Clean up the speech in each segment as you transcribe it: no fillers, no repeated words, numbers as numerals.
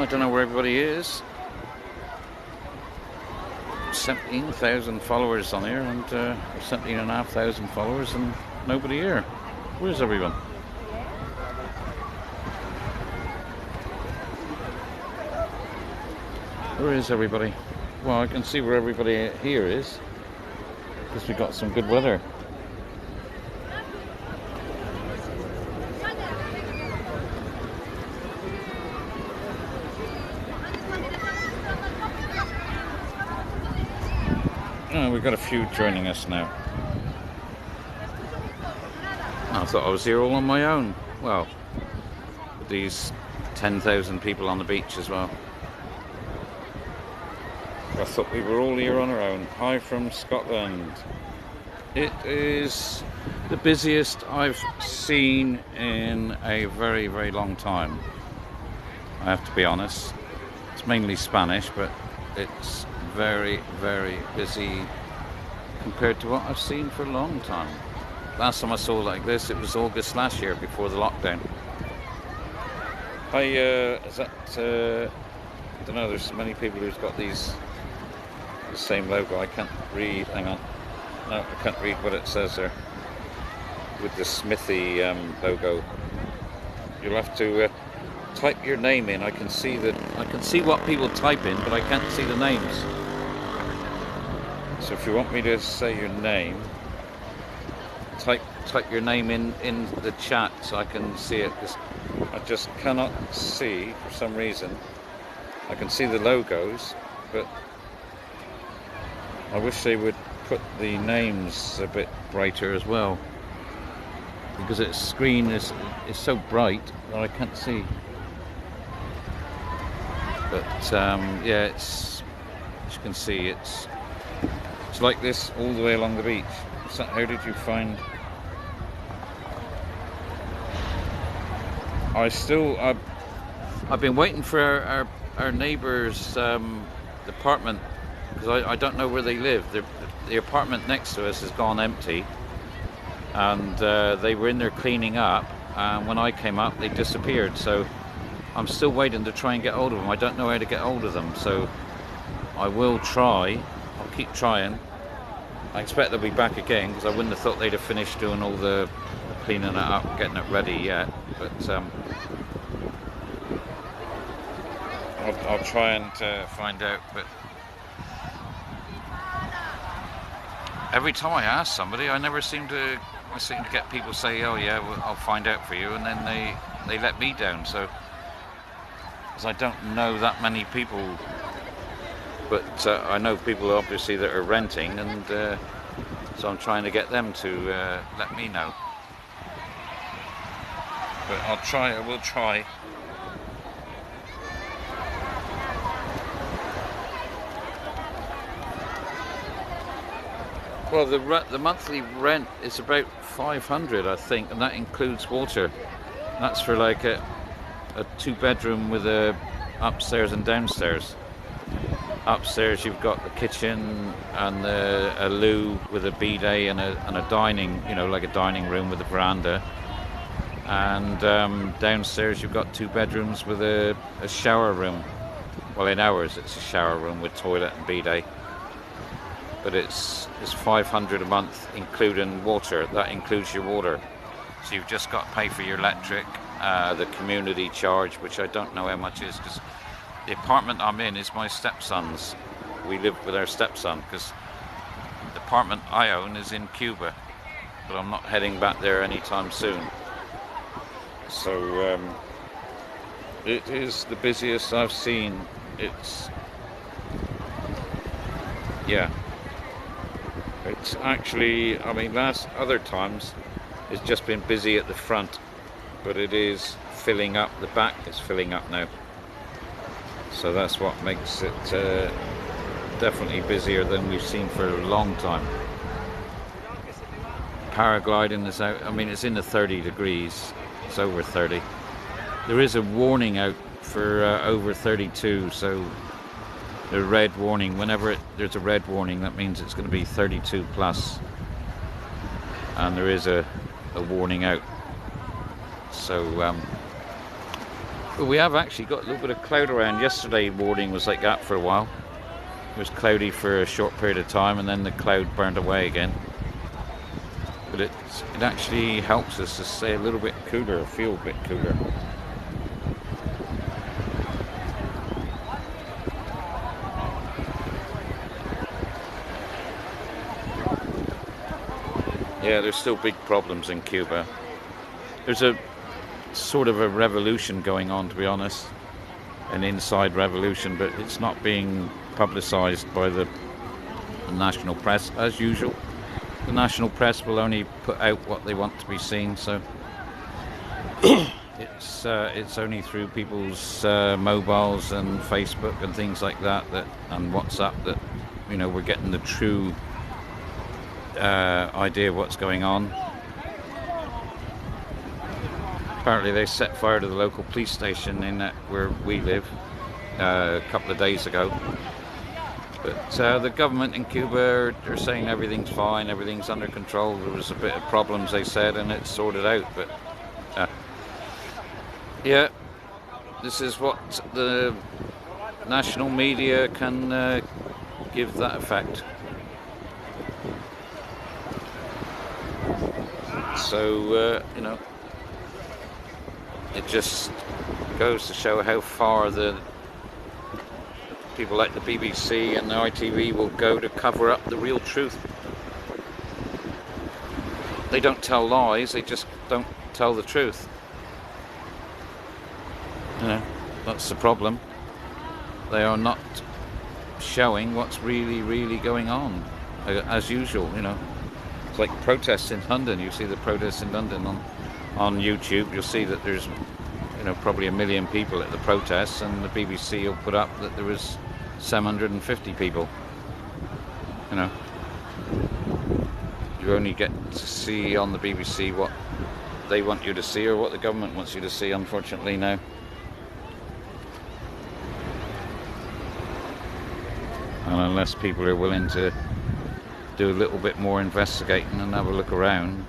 I don't know where everybody is. 17,000 followers on here, and 17,500 followers, and nobody here. Where's everyone? Where is everybody? Well, I can see where everybody here is, because we got some good weather. Oh, we've got a few joining us now. I thought I was here all on my own. Well, with these 10,000 people on the beach as well. I thought we were all here on our own. Hi from Scotland. It is the busiest I've seen in a very, very long time. I have to be honest. It's mainly Spanish, but it's very, very busy compared to what I've seen for a long time. Last time I saw like this, it was August last year before the lockdown. Hi, is that, I don't know, there's so many people who's got these, the same logo. I can't read, hang on. No, I can't read what it says there. With the Smithy logo. You'll have to type your name in. I can see what people type in, but I can't see the names. So if you want me to say your name, type your name in the chat so I can see it, because I just cannot see for some reason. I can see the logos, but I wish they would put the names a bit brighter as well, because its screen is so bright that I can't see. But yeah, it's, as you can see, it's like this all the way along the beach. So how did you find? I've been waiting for our neighbour's apartment, because I don't know where they live. The apartment next to us has gone empty, and they were in there cleaning up, and when I came up they disappeared. So I'm still waiting to try and get hold of them. I don't know how to get hold of them, so I will try. I'll keep trying. I expect they'll be back again, because I wouldn't have thought they'd have finished doing all the cleaning it up, getting it ready yet. But I'll try and find out. But every time I ask somebody, I seem to get people say, "Oh yeah, well, I'll find out for you," and then they let me down. So, because I don't know that many people. But I know people obviously that are renting, and so I'm trying to get them to let me know. But I will try. Well, the monthly rent is about 500, I think, and that includes water. That's for like a 2-bedroom with a upstairs and downstairs. Upstairs you've got the kitchen and a loo with a bidet and a dining, like a dining room with a veranda. And downstairs you've got 2 bedrooms with a shower room. Well, in ours it's a shower room with toilet and bidet. But it's 500 a month including water. That includes your water. So you've just got to pay for your electric, the community charge, which I don't know how much is, because the apartment I'm in is my stepson's. We live with our stepson, because the apartment I own is in Cuba, but I'm not heading back there anytime soon. So it is the busiest I've seen. It's actually, other times it's just been busy at the front, but it is filling up. The back is filling up now. So that's what makes it definitely busier than we've seen for a long time. Paragliding is out. It's in the 30 degrees. It's over 30. There is a warning out for over 32, so the red warning. Whenever there's a red warning, that means it's going to be 32 plus. And there is a warning out. So Well, we have actually got a little bit of cloud around. Yesterday morning was like that for a while. It was cloudy for a short period of time, and then the cloud burned away again. But it actually helps us to stay a little bit cooler, feel a bit cooler. Yeah, there's still big problems in Cuba. There's a sort of a revolution going on, to be honest, an inside revolution, but it's not being publicized by the national press as usual. The national press will only put out what they want to be seen, so it's only through people's mobiles and Facebook and things like that, and WhatsApp, that we're getting the true idea of what's going on. Apparently they set fire to the local police station in where we live a couple of days ago. But the government in Cuba are saying everything's fine, everything's under control. There was a bit of problems, they said, and it's sorted out. But yeah, this is what the national media can give that effect. So, it just goes to show how far the people like the BBC and the ITV will go to cover up the real truth. They don't tell lies, they just don't tell the truth. That's the problem. They are not showing what's really, really going on, as usual, It's like protests in London. You see the protests in London on YouTube. You'll see that there's probably 1 million people at the protests, and the BBC will put up that there was 750 people. You only get to see on the BBC what they want you to see, or what the government wants you to see, unfortunately, now. And unless people are willing to do a little bit more investigating and have a look around,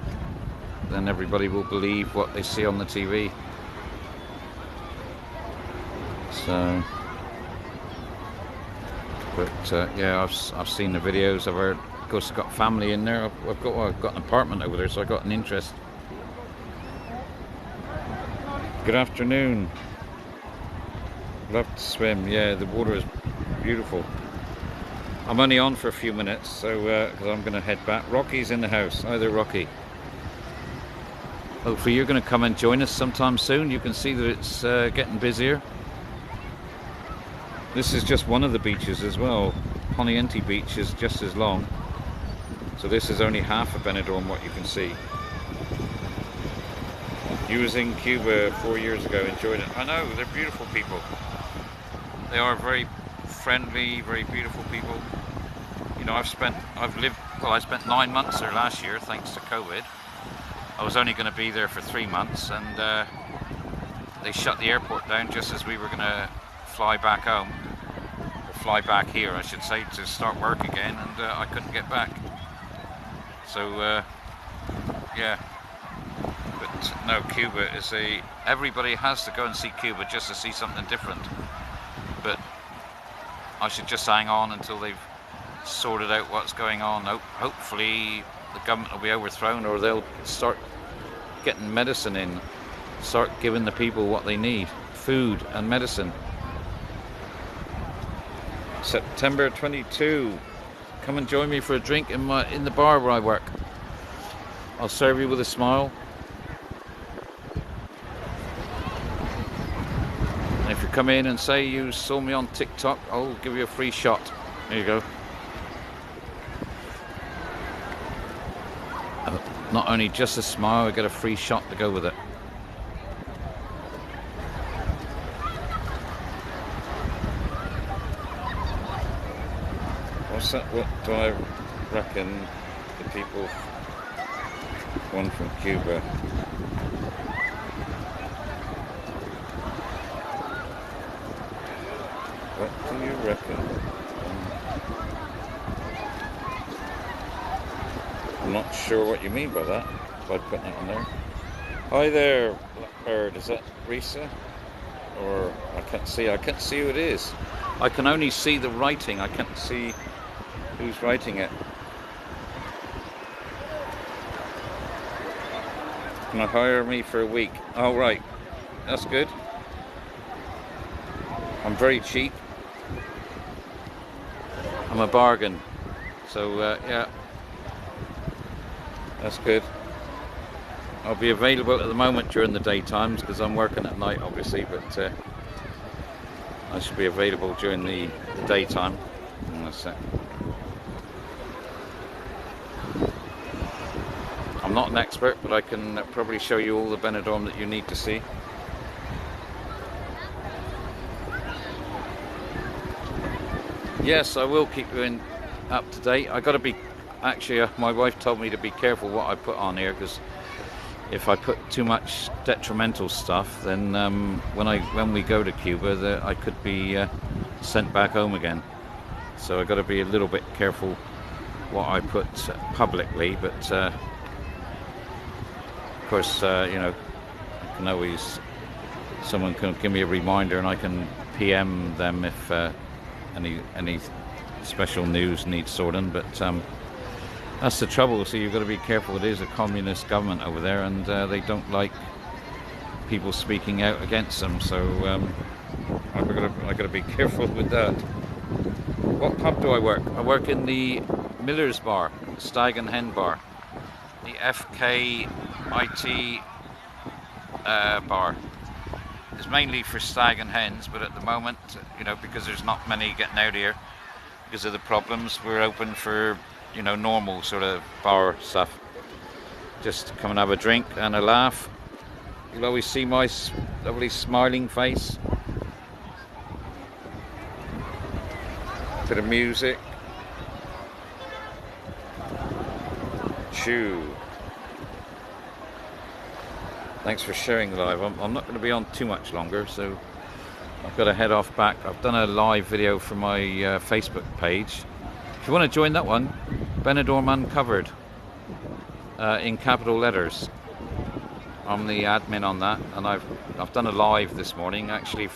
then everybody will believe what they see on the TV. So, but yeah, I've seen the videos. Of course, I've got family in there. I've got an apartment over there, so I got an interest. Good afternoon. Love to swim. Yeah, the water is beautiful. I'm only on for a few minutes, so because I'm going to head back. Rocky's in the house. Hi there, Rocky. Hopefully you're going to come and join us sometime soon. You can see that it's getting busier. This is just one of the beaches as well. Poniente Beach is just as long. So this is only half of Benidorm, what you can see. You was in Cuba 4 years ago, enjoyed it. I know, they're beautiful people. They are very friendly, very beautiful people. I spent 9 months there last year, thanks to COVID. I was only going to be there for 3 months, and they shut the airport down just as we were going to fly back home, or fly back here, I should say, to start work again, and I couldn't get back. So, yeah. But no, Cuba is everybody has to go and see Cuba just to see something different. But I should just hang on until they've sorted out what's going on. Hopefully the government will be overthrown, or they'll start getting medicine in, start giving the people what they need, food and medicine. September 22, come and join me for a drink in the bar where I work. I'll serve you with a smile. And if you come in and say you saw me on TikTok, I'll give you a free shot. There you go. Not only just a smile, I get a free shot to go with it. What's that? What do I reckon the people want from Cuba? What do you reckon? I'm not sure what you mean by that, by putting it on there. Hi there, Blackbird. Is that Risa? or I can't see. I can't see who it is. I can only see the writing. I can't see who's writing it. Can I hire me for a week? Oh, right. That's good. I'm very cheap. I'm a bargain. So, yeah. That's good. I'll be available at the moment during the daytimes because I'm working at night, obviously, but I should be available during the daytime. That's it. I'm not an expert, but I can probably show you all the Benidorm that you need to see. Yes, I will keep you up to date. I got to be. Actually, my wife told me to be careful what I put on here because if I put too much detrimental stuff, then when we go to Cuba, I could be sent back home again. So I got to be a little bit careful what I put publicly, but. Of course, you know, I can always, someone can give me a reminder and I can PM them if any special news needs sorting, but that's the trouble. So you've got to be careful. It is a communist government over there, and they don't like people speaking out against them, so I've got to be careful with that. What pub do I work? I work in the Miller's Bar, Stag and Hen Bar, the FKIT bar. It's mainly for stag and hens, but at the moment, you know, because there's not many getting out here because of the problems, we're open for, you know, normal sort of bar stuff. Just come and have a drink and a laugh. You'll always see my lovely smiling face. Bit of music. Chew. Thanks for sharing live. I'm not going to be on too much longer, so I've got to head off back. I've done a live video for my Facebook page. If you want to join that one, Benidorm Uncovered, in capital letters. I'm the admin on that, and I've done a live this morning. Actually,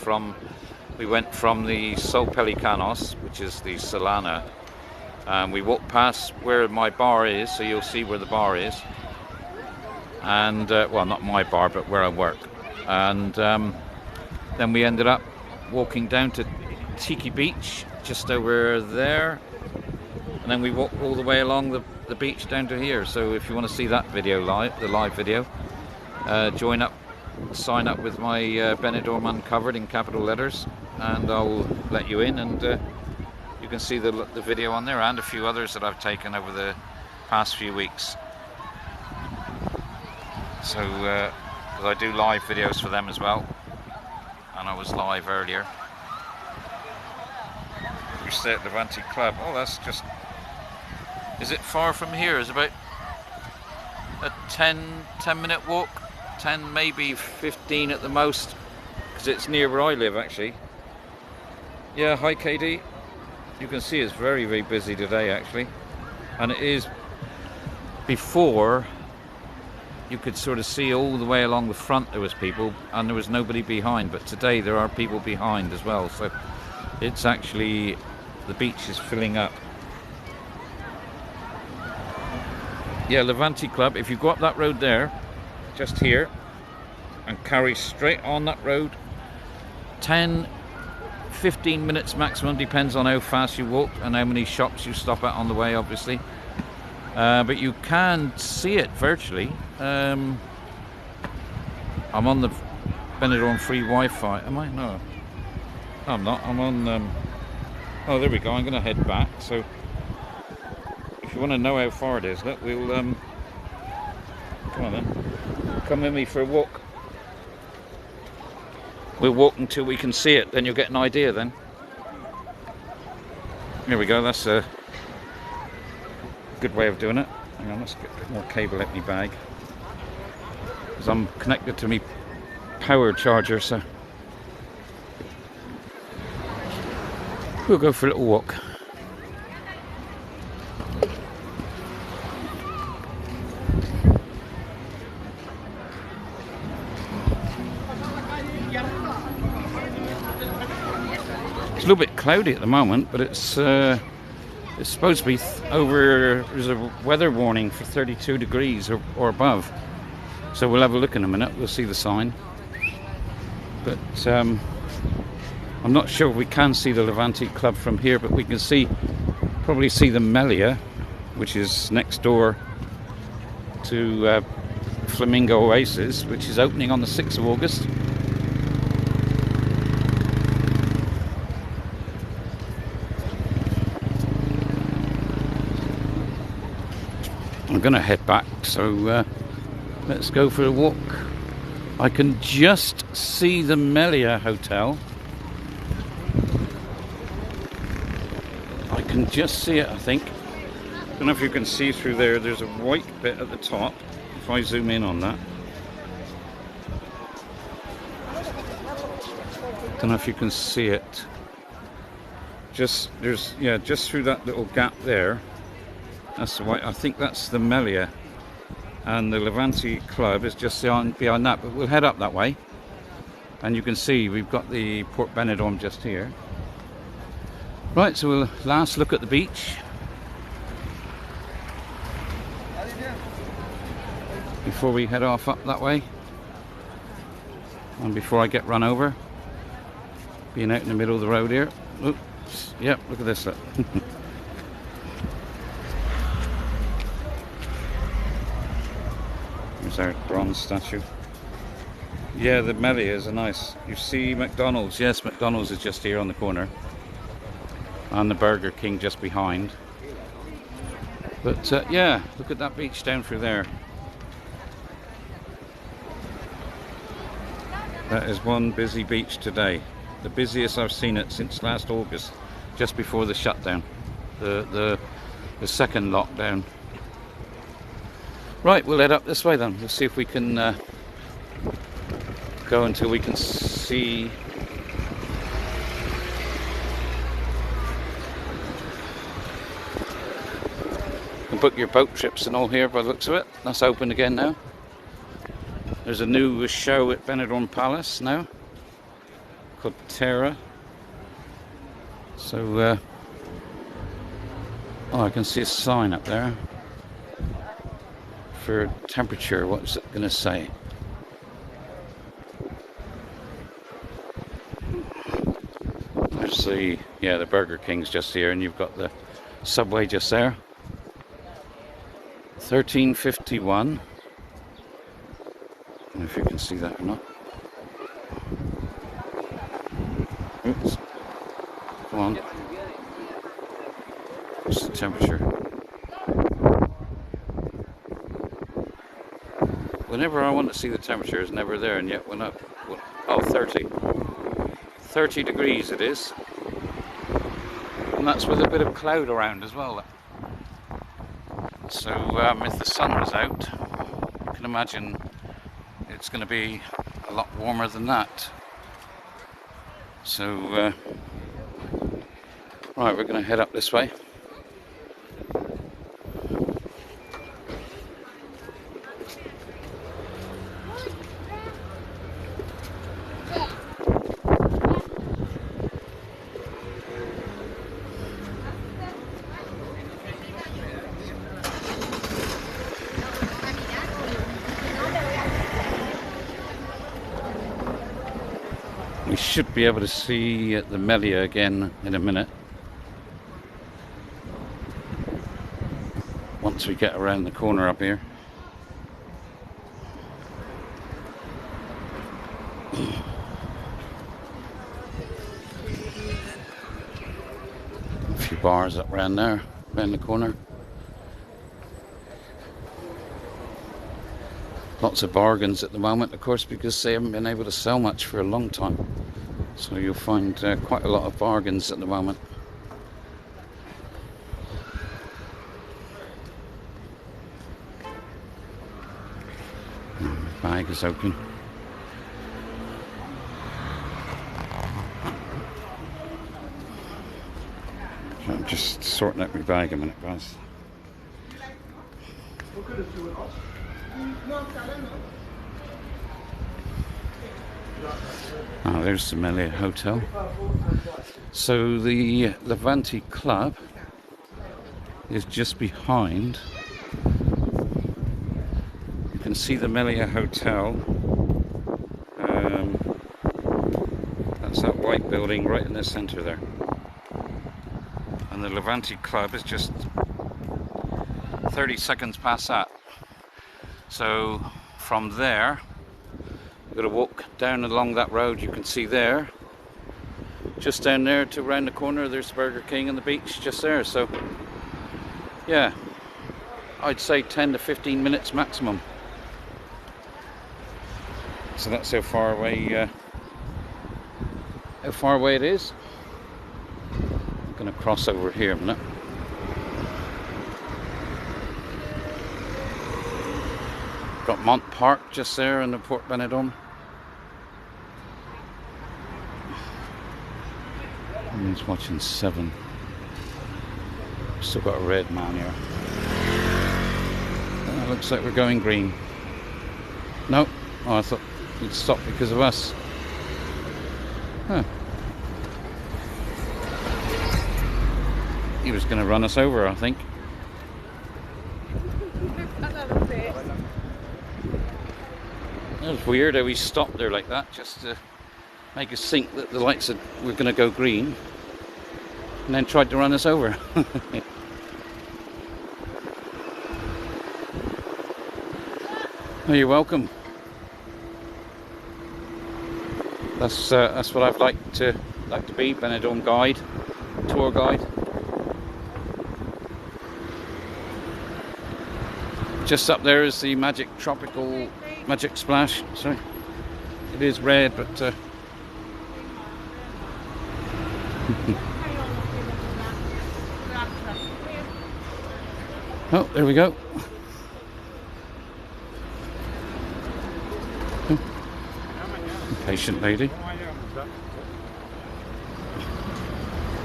we went from the Sol Pelicanos, which is the Solana, and we walked past where my bar is, so you'll see where the bar is. And well, not my bar, but where I work. And then we ended up walking down to Tiki Beach, just over there, and then we walked all the way along the beach down to here. So if you want to see that video live, the live video, join up, sign up with my Benidorm Uncovered in capital letters, and I'll let you in, and you can see the video on there and a few others that I've taken over the past few weeks. So, because I do live videos for them as well, and I was live earlier. We stay at Levante Club. Oh, that's just... Is it far from here? It's about a 10 minute walk, 10 maybe 15 at the most, because it's near where I live actually. Yeah, hi KD. You can see it's very, very busy today actually, and it is before. You could sort of see all the way along the front there was people and there was nobody behind, but today there are people behind as well, so it's actually, the beach is filling up. Yeah, Levante Club, if you go up that road there, just here, and carry straight on that road, 10-15 minutes maximum, depends on how fast you walk and how many shops you stop at on the way obviously. But you can see it virtually. I'm on the Benidorm free Wi-Fi. Am I? No, I'm not. I'm on. Oh, there we go. I'm going to head back. So, if you want to know how far it is, look, we'll. Come on then. Come with me for a walk. We'll walk until we can see it. Then you'll get an idea. Then. Here we go. That's a good way of doing it. Hang on, let's get a bit more cable at my bag, because I'm connected to my power charger, so we'll go for a little walk. It's a little bit cloudy at the moment, but it's supposed to be over. There's a weather warning for 32 degrees or above. So we'll have a look in a minute. We'll see the sign. But I'm not sure if we can see the Levante Club from here, but we can probably see the Melia, which is next door to Flamingo Oasis, which is opening on the 6th of August. I'm going to head back, so let's go for a walk. I can just see the Melia Hotel. I can just see it, I think. I don't know if you can see through there. There's a white bit at the top. If I zoom in on that. Don't know if you can see it. Just through that little gap there. That's the white. I think that's the Melia. And the Levante Club is just behind that, but we'll head up that way. And you can see we've got the Port Benidorm just here. Right, so we'll last look at the beach before we head off up that way. And before I get run over, being out in the middle of the road here. Oops, yep, look at this. Look. There's our bronze statue. Yeah, the Melias are nice. You see McDonald's. Yes, McDonald's is just here on the corner. And the Burger King just behind. But yeah, look at that beach down through there. That is one busy beach today. The busiest I've seen it since last August, just before the shutdown. The second lockdown. Right, we'll head up this way then. We'll see if we can go until we can see. You can book your boat trips and all here by the looks of it. That's open again now. There's a new show at Benidorm Palace now called Terra. So, I can see a sign up there. For temperature, what's it going to say? There's the Burger King's just here, and you've got the Subway just there. 1351. I don't know if you can see that or not. Oops. Come on. What's the temperature? Whenever I want to see the temperature, it's never there, and yet went up. Oh, 30. 30 degrees it is. And that's with a bit of cloud around as well. So if the sun was out, you can imagine it's going to be a lot warmer than that. So, right, we're going to head up this way. We should be able to see the Melia again in a minute. Once we get around the corner up here. A few bars up around there, around the corner. Lots of bargains at the moment, of course, because they haven't been able to sell much for a long time. So you'll find quite a lot of bargains at the moment. My bag is open. So I'm just sorting out my bag a minute, guys. Oh, there's the Melia Hotel. So the Levante Club is just behind. You can see the Melia Hotel. That's that white building right in the centre there. And the Levante Club is just 30 seconds past that. So from there, we're going to walk down along that road you can see there. Just down there to round the corner, there's Burger King and the beach just there. So yeah, I'd say 10 to 15 minutes maximum. So that's how far away it is. I'm going to cross over here a minute. Got Mont Park just there in the Port Benidorm. And he's watching 7. Still got a red man here. Looks like we're going green. No. Oh, I thought he'd stop because of us. Huh. He was going to run us over, I think. That was weird how he stopped there like that, just to make us think that the lights were going to go green, and then tried to run us over. Oh, you're welcome. That's what I've like to be, Benidorm guide, tour guide. Just up there is the Magic Splash. Sorry, it is red, but oh, there we go. Patient lady.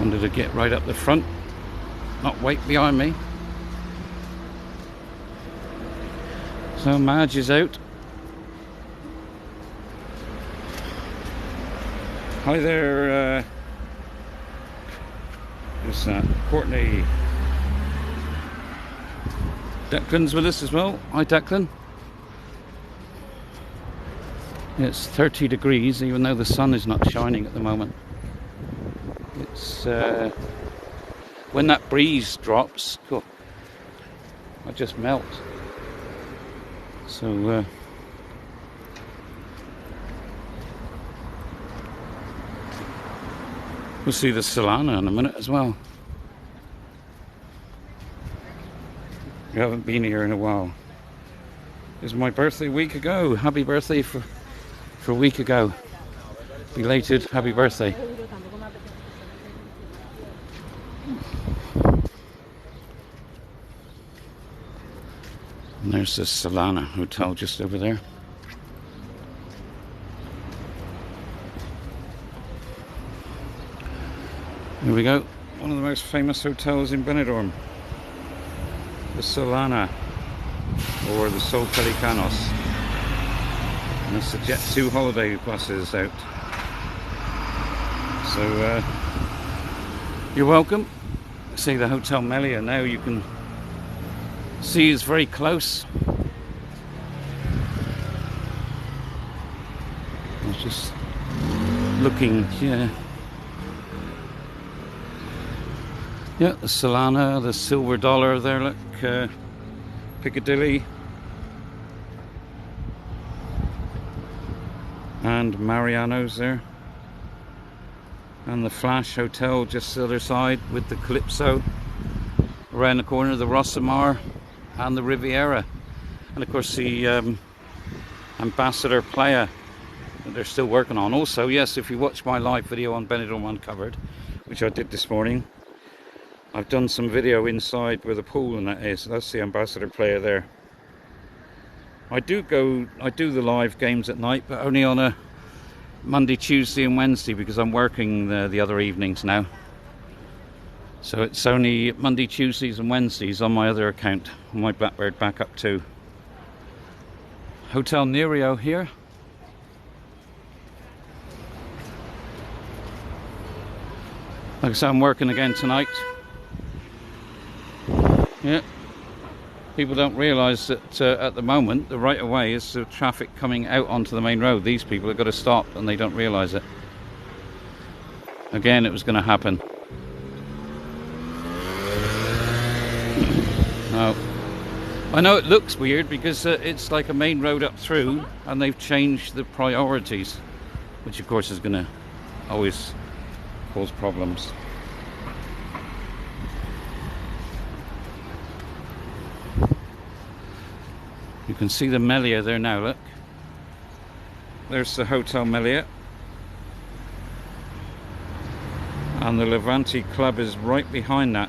Wanted to get right up the front, not wait behind me. So Madge is out. Hi there, who's that? Courtney. Declan's with us as well. Hi Declan. It's 30 degrees even though the sun is not shining at the moment. It's when that breeze drops, cool, I just melt. So we'll see the Solana in a minute as well. We haven't been here in a while. It was my birthday a week ago. Happy birthday for a week ago. Belated happy birthday. And there's the Solana Hotel just over there. Here we go. One of the most famous hotels in Benidorm. The Solana, or the Sol Pelicanos. And it's the Jet 2 holiday buses out. So you're welcome. See the Hotel Melia now, you can see is very close. I was just looking here. Yeah, the Solana, the Silver Dollar there, look, Piccadilly. And Mariano's there. And the Flash Hotel just the other side with the Calypso. Around the corner, the Rosamar and the Riviera. And of course the Ambassador Playa that they're still working on. Also, yes, if you watch my live video on Benidorm Uncovered, which I did this morning, I've done some video inside where the pool and that is. That's the Ambassador Playa there. I do the live games at night, but only on a Monday, Tuesday and Wednesday because I'm working the other evenings now. So it's only Monday, Tuesdays and Wednesdays on my other account, on my Blackbird Backup 2. Hotel Nerio here. Like I said, I'm working again tonight. Yeah. People don't realise that at the moment the right of way is the traffic coming out onto the main road. These people have got to stop and they don't realise it. Again, it was going to happen. No. I know it looks weird because it's like a main road up through and they've changed the priorities, which of course is going to always cause problems. You can see the Melia there now, look. There's the Hotel Melia. And the Levante Club is right behind that.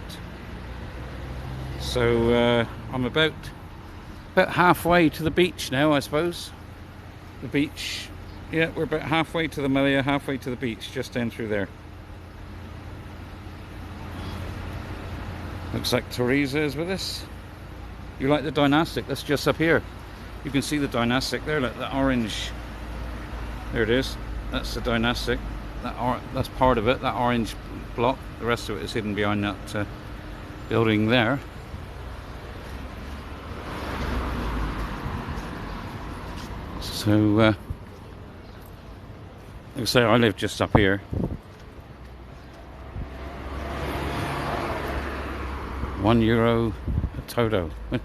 So I'm about halfway to the beach now, I suppose. The beach, yeah, we're about halfway to the Melia, halfway to the beach, just down through there. Looks like Teresa is with us. You like the dynastic? That's just up here. You can see the dynastic there, look, that orange. There it is. That's the dynastic. That's part of it, that orange block. The rest of it is hidden behind that building there. So, like I say, I live just up here. €1 a toto. I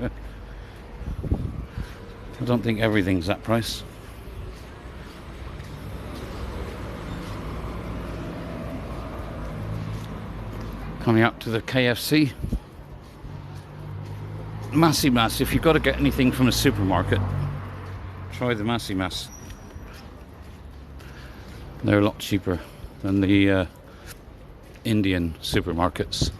don't think everything's that price. Coming up to the KFC. Massimas, if you've got to get anything from a supermarket, try the Massimas. They're a lot cheaper than the Indian supermarkets.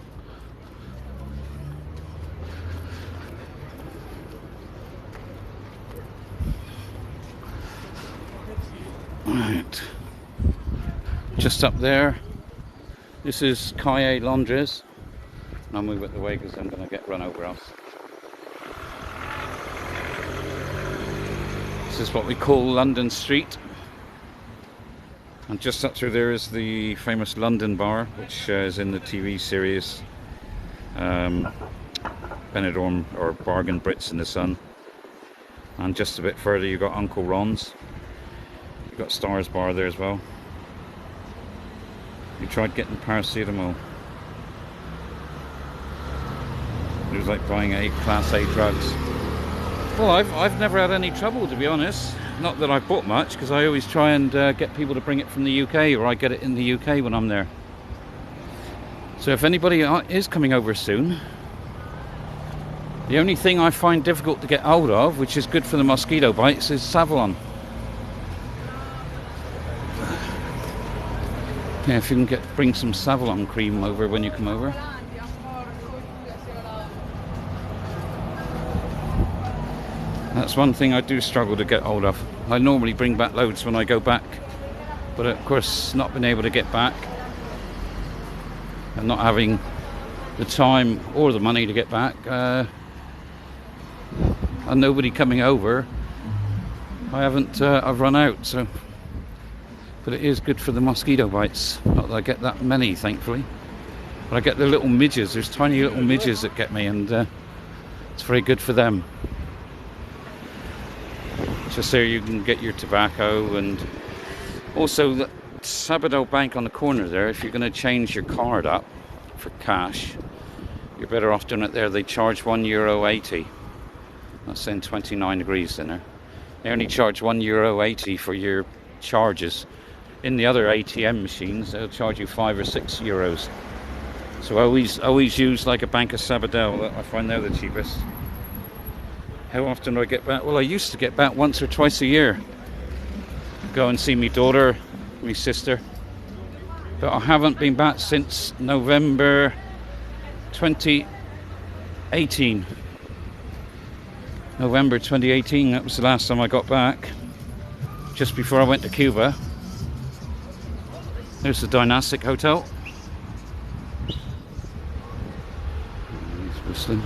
Right. Just up there, this is Calle Londres. I'll move it the way because I'm going to get run over else. This is what we call London Street. And just up through there is the famous London Bar, which is in the TV series Benidorm or Bargain Brits in the Sun. And just a bit further you've got Uncle Ron's. You've got Stars Bar there as well. You tried getting paracetamol. It was like buying Class A drugs. Well, I've never had any trouble, to be honest. Not that I've bought much, because I always try and get people to bring it from the UK, or I get it in the UK when I'm there. So if anybody is coming over soon, the only thing I find difficult to get hold of, which is good for the mosquito bites, is Savlon. Yeah, if you can bring some Savlon cream over when you come over. That's one thing I do struggle to get hold of. I normally bring back loads when I go back, but of course not been able to get back and not having the time or the money to get back, and nobody coming over, I've run out. So, but it is good for the mosquito bites. Not that I get that many, thankfully, but I get the little midges. There's tiny little midges that get me, and it's very good for them. Just there you can get your tobacco, and also the Sabadell Bank on the corner there. If you're going to change your card up for cash, you're better off doing it there. They charge €1.80. That's in 29 degrees in there. They only charge €1.80 for your charges. In the other ATM machines, they'll charge you €5 or €6. So I always use like a Bank of Sabadell. I find they're the cheapest. How often do I get back? Well, I used to get back once or twice a year. Go and see my daughter, my sister. But I haven't been back since November 2018. November 2018, that was the last time I got back. Just before I went to Cuba. There's the Dynastic Hotel. He's whistling.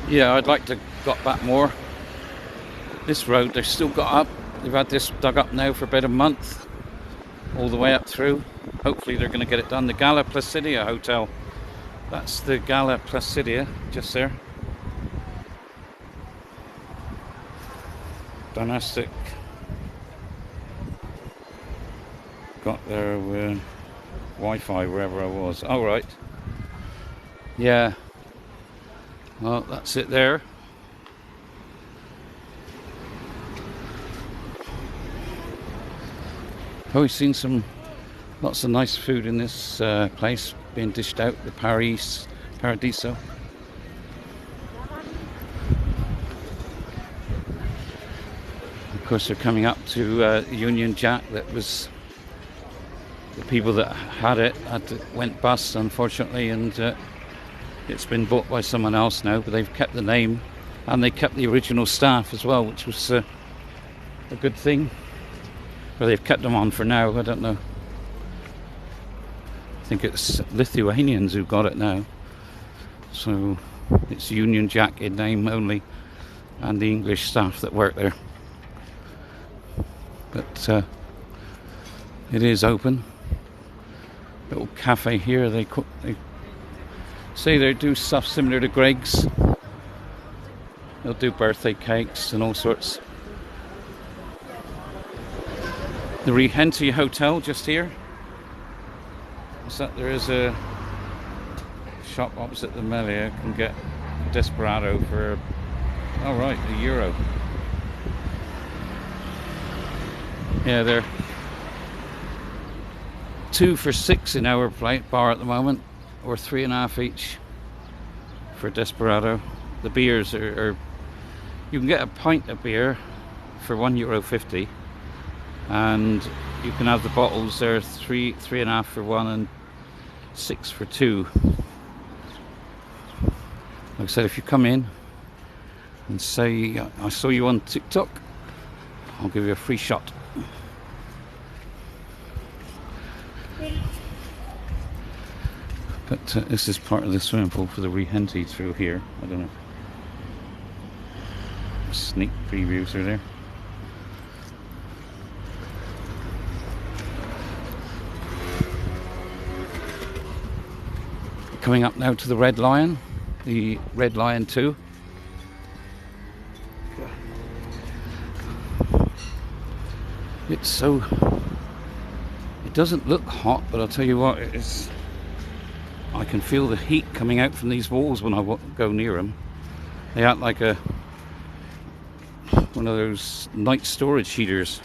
Yeah, I'd like to got back more. This road they've still got up. They've had this dug up now for about a month, all the way up through. Hopefully they're going to get it done. The Gala Placidia Hotel. That's the Gala Placidia, just there. Dynastic. Got their Wi-Fi wherever I was. Oh, right. Yeah. Well, that's it there. Oh, we've seen lots of nice food in this place being dished out. The Paradiso. Of course, they're coming up to Union Jack. That was the people that had it went bust, unfortunately, and it's been bought by someone else now. But they've kept the name, and they kept the original staff as well, which was a good thing. Well, they've kept them on for now. I don't know. I think it's Lithuanians who got it now. So it's Union Jack in name only, and the English staff that work there. But it is open. Little cafe here. They say they do stuff similar to Greg's. They'll do birthday cakes and all sorts. The Rehenty Hotel just here. What's that? There is a shop opposite the Melia. You can get Desperado for, oh right, €1. Yeah, they're 2 for $6 in our bar at the moment, or 3.5 each for Desperado. The beers are you can get a pint of beer for €1.50. And you can have the bottles. They're 3.5 for 1 and 6 for 2. Like I said, if you come in and say I saw you on TikTok, I'll give you a free shot. But this is part of the swimming pool for the Rehenty through here. I don't know. Sneak previews are there. Coming up now to the Red Lion, the Red Lion 2. It doesn't look hot, but I'll tell you what, I can feel the heat coming out from these walls when I go near them. They act like one of those night storage heaters.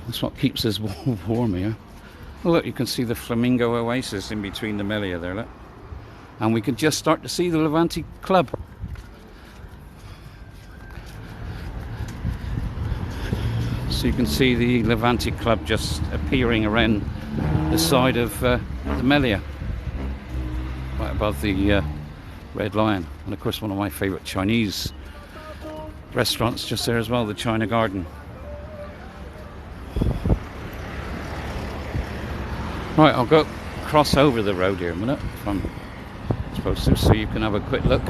That's what keeps us warm here. Oh, look, you can see the Flamingo Oasis in between the Melia there, look. And we can just start to see the Levante Club. So you can see the Levante Club just appearing around the side of the Melia, right above the Red Lion. And of course one of my favourite Chinese restaurants just there as well, the China Garden. Right, I'll go cross over the road here a minute if I'm supposed to, so you can have a quick look.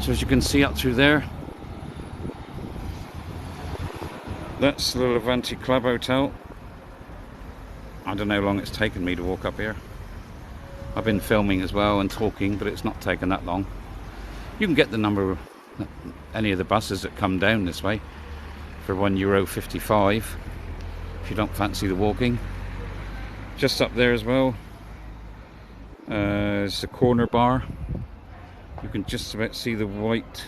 So as you can see up through there, that's the Levante Club Hotel. I don't know how long it's taken me to walk up here. I've been filming as well and talking, but it's not taken that long. You can get the number of any of the buses that come down this way for €1.55 if you don't fancy the walking. Just up there as well is the corner bar. You can just about see the white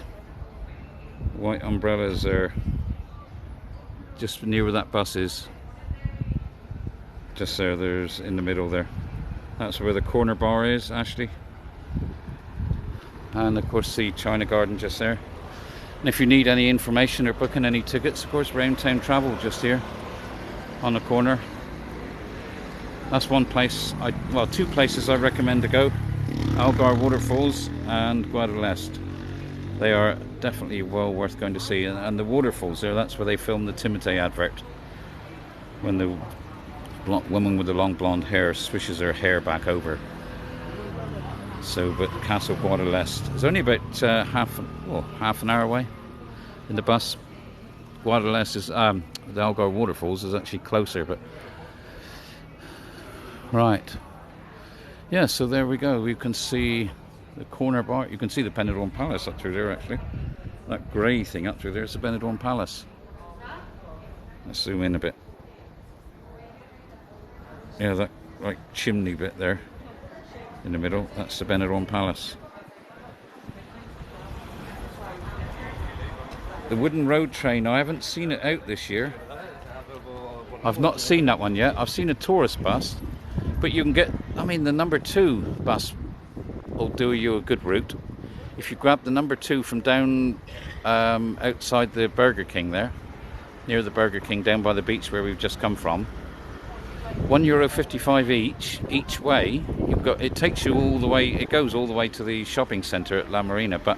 umbrellas there, just near where that bus is. Just there, there's in the middle there. That's where the corner bar is, Ashley. And of course the China Garden just there. And if you need any information or booking any tickets, of course, Round Town Travel just here on the corner. That's one place, well, two places I recommend to go. Algar Waterfalls and Guadalest. They are definitely well worth going to see. And the waterfalls there, that's where they filmed the Timotei advert when the woman with the long blonde hair swishes her hair back over. So, but Castle Guadalest is only about half an hour away in the bus. Guadalest is the Algar Waterfalls is actually closer, but right. Yeah, so there we go. You can see the corner bar. You can see the Benidorm Palace up through there, actually. That grey thing up through there is the Benidorm Palace. Let's zoom in a bit. Yeah, that like chimney bit there in the middle, that's the Benidorm Palace. The wooden road train, I haven't seen it out this year. I've not seen that one yet. I've seen a tourist bus, but you can get, I mean, the number 2 bus will do you a good route. If you grab the number 2 from down outside the Burger King there, near the Burger King down by the beach where we've just come from, €1.55 each way. It takes you all the way. It goes all the way to the shopping centre at La Marina, but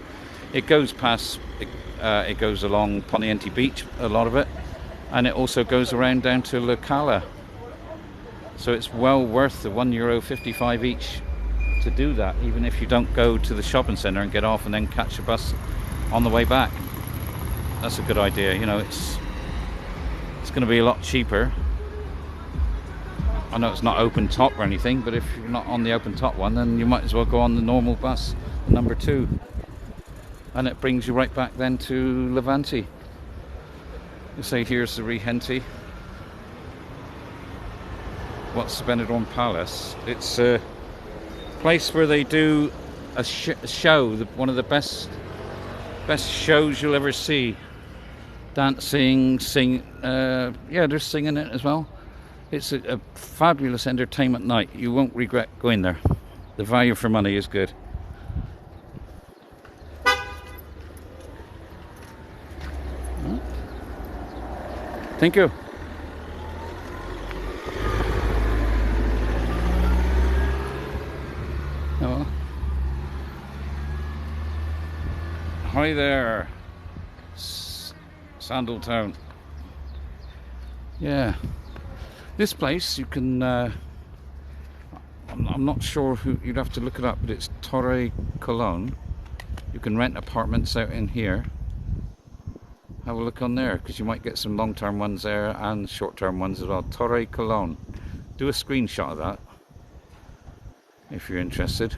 it goes past. It goes along Poniente Beach, a lot of it, and it also goes around down to La Cala. So it's well worth the €1.55 each to do that, even if you don't go to the shopping centre and get off and then catch a bus on the way back. That's a good idea. You know, it's going to be a lot cheaper. I know it's not open top or anything, but if you're not on the open top one, then you might as well go on the normal bus, the number 2. And it brings you right back then to Levante. You say here's the Regente. What's the Benidorm Palace? It's a place where they do a show, one of the best shows you'll ever see. Dancing, yeah, they're singing it as well. It's a fabulous entertainment night. You won't regret going there. The value for money is good. Thank you. Oh. Hi there, Sandaltown. Yeah. This place, you can, I'm not sure who, you'd have to look it up, but it's Torre Colón. You can rent apartments out in here. Have a look on there, because you might get some long-term ones there and short-term ones as well. Torre Colón. Do a screenshot of that, if you're interested.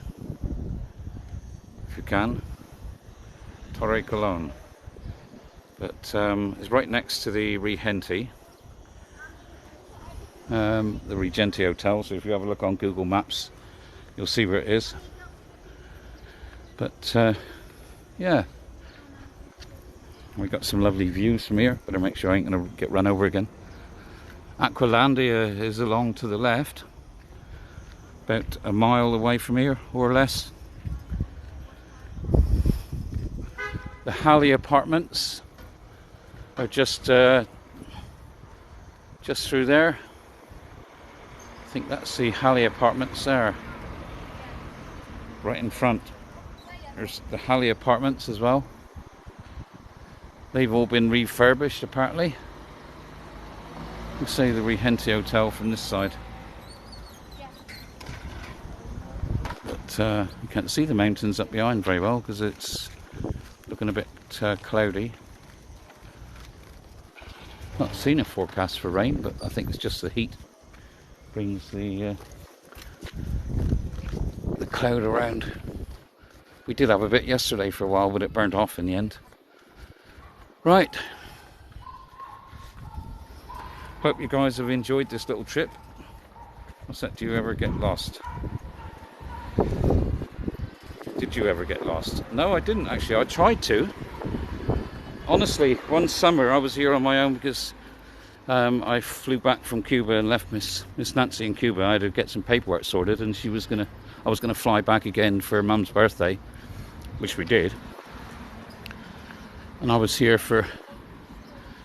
If you can. Torre Colón. But it's right next to the Regente. The Regente Hotel, so if you have a look on Google Maps you'll see where it is. But yeah, we got some lovely views from here. Better make sure I ain't going to get run over again. Aqualandia is along to the left, about a mile away from here or less. The Halley Apartments are just through there. I think that's the Halley Apartments there, right in front. There's the Halley Apartments as well. They've all been refurbished apparently. You say the Regente Hotel from this side. But you can't see the mountains up behind very well because it's looking a bit cloudy. Not seen a forecast for rain, but I think it's just the heat brings the cloud around. We did have a bit yesterday for a while, but it burnt off in the end. Right. Hope you guys have enjoyed this little trip. What's that? Do you ever get lost? Did you ever get lost? No, I didn't actually. I tried to. Honestly, one summer I was here on my own because I flew back from Cuba and left Miss Nancy in Cuba. I had to get some paperwork sorted, and I was gonna fly back again for Mum's birthday, which we did. And I was here for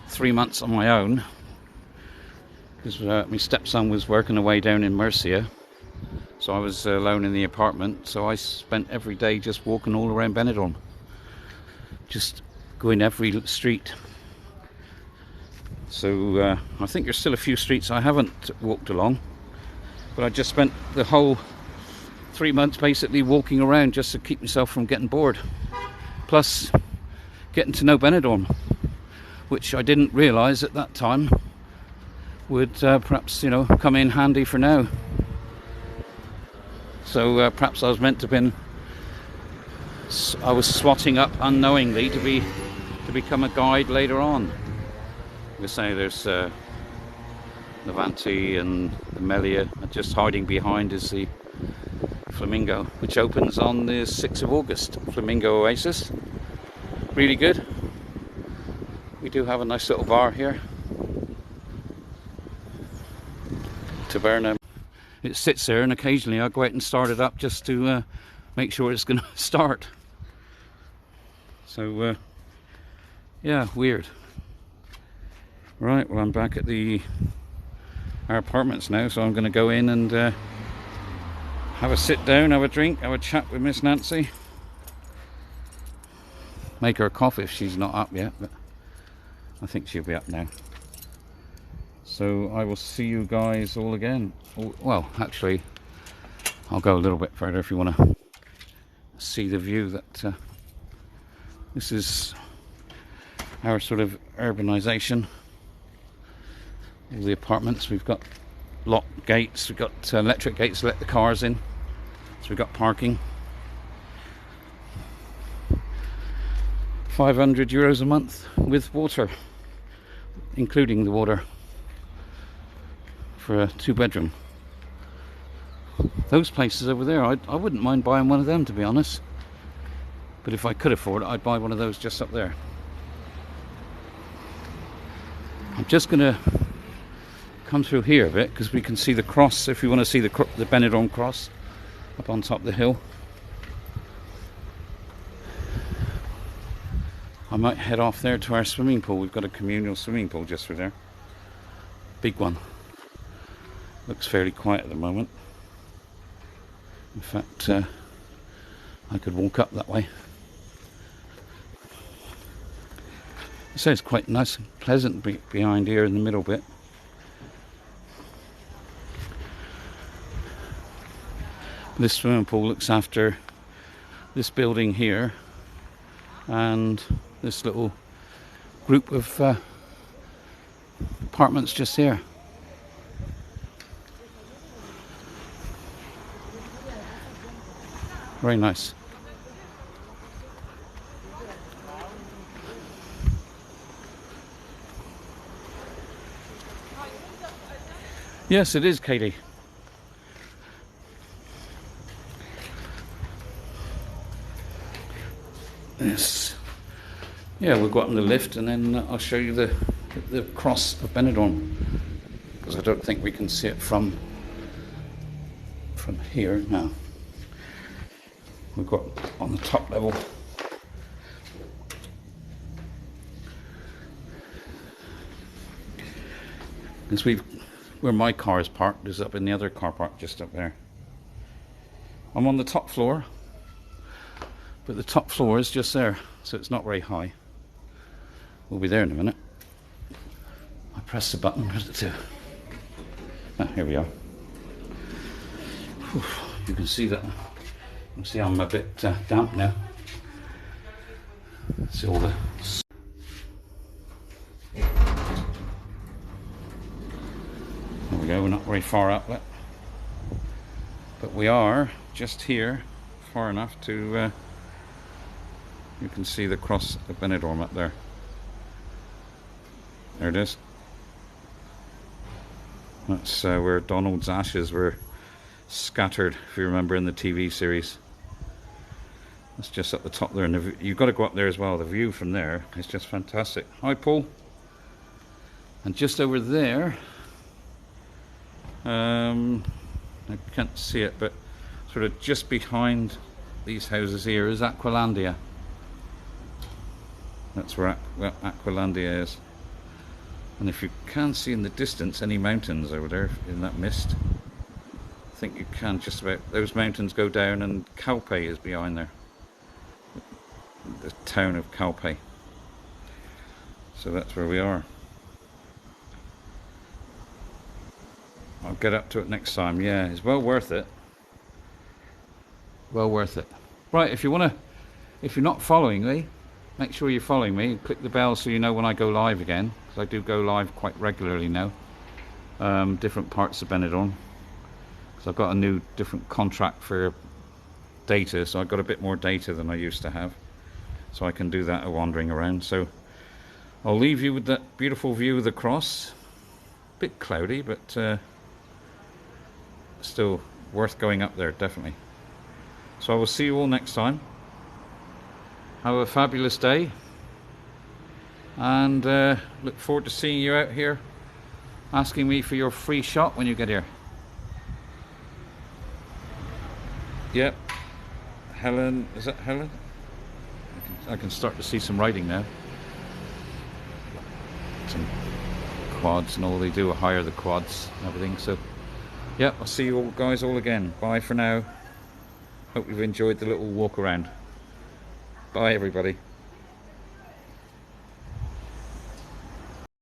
3 months on my own because my stepson was working away down in Murcia, so I was alone in the apartment. So I spent every day just walking all around Benidorm, just going every street. So I think there's still a few streets I haven't walked along, but I just spent the whole 3 months basically walking around just to keep myself from getting bored. Plus getting to know Benidorm, which I didn't realise at that time would perhaps, you know, come in handy for now. So perhaps I was meant to I was swatting up unknowingly to become a guide later on. We say there's Levante and the Melia, and just hiding behind is the Flamingo, which opens on the 6th of August. Flamingo Oasis, really good. We do have a nice little bar here, Tavern. It sits there, and occasionally I go out and start it up just to make sure it's going to start. So yeah, weird. Right, well, I'm back at our apartments now, so I'm going to go in and have a sit down, have a drink, have a chat with Miss Nancy. Make her a coffee if she's not up yet, but I think she'll be up now. So I will see you guys all again. Well, actually, I'll go a little bit further if you want to see the view that this is our sort of urbanisation. All the apartments, we've got locked gates, we've got electric gates to let the cars in, so we've got parking. €500 a month with water, including the water, for a 2-bedroom. Those places over there, I wouldn't mind buying one of them, to be honest, but if I could afford it, I'd buy one of those just up there. I'm just going to come through here a bit because we can see the cross, if you want to see the Benidorm cross up on top of the hill. I might head off there to our swimming pool. We've got a communal swimming pool just through there, big one. Looks fairly quiet at the moment. In fact, I could walk up that way. So it's quite nice and pleasant behind here in the middle bit. This swimming pool looks after this building here and this little group of apartments just here. Very nice. Yes, it is, Katie. Yes. Yeah, we'll go up in the lift and then I'll show you the cross of Benidorm, because I don't think we can see it from here now. We've got on the top level. Because where my car is parked is up in the other car park just up there. I'm on the top floor, but the top floor is just there, so it's not very high. We'll be there in a minute. I press the button. Where's it to? Ah, here we are. Whew, you can see that. You can see I'm a bit damp now. See all the... There we go, we're not very far up yet. But we are just here, far enough to... you can see the cross of Benidorm up there. There it is. That's where Donald's ashes were scattered, if you remember, in the TV series. That's just at the top there, and you've got to go up there as well. The view from there is just fantastic. Hi, Paul. And just over there, I can't see it, but sort of just behind these houses here is Aqualandia. That's where Aqualandia is. And if you can see in the distance any mountains over there in that mist, I think you can just about. Those mountains go down, and Calpe is behind there. The town of Calpe. So that's where we are. I'll get up to it next time. Yeah, it's well worth it. Well worth it. Right, if you're not following me, make sure you're following me. Click the bell so you know when I go live again, because I do go live quite regularly now. Different parts of Benidorm, because I've got a new different contract for data, so I've got a bit more data than I used to have, so I can do that wandering around. So I'll leave you with that beautiful view of the cross. Bit cloudy, but still worth going up there, definitely. So I will see you all next time. Have a fabulous day, and look forward to seeing you out here asking me for your free shot when you get here. Yep. Helen, is that Helen? I can start to see some writing now. Some quads and all they do, hire the quads and everything. So, yeah, I'll see you all guys all again. Bye for now. Hope you've enjoyed the little walk around. Bye everybody.